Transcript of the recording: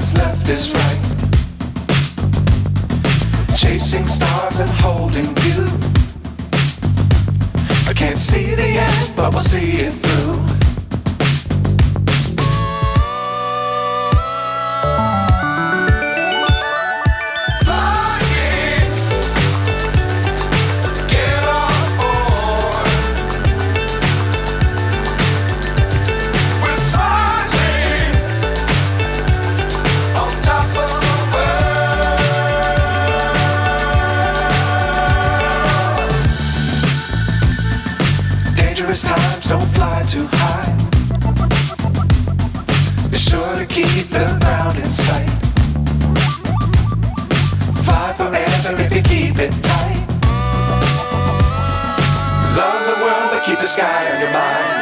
what's left is right. Chasing stars and holding you. I can't see the end, but we'll see it through. Times don't fly too high. Be sure to keep the ground in sight. Fly forever if you keep it tight. Love the world, but keep the sky on your mind.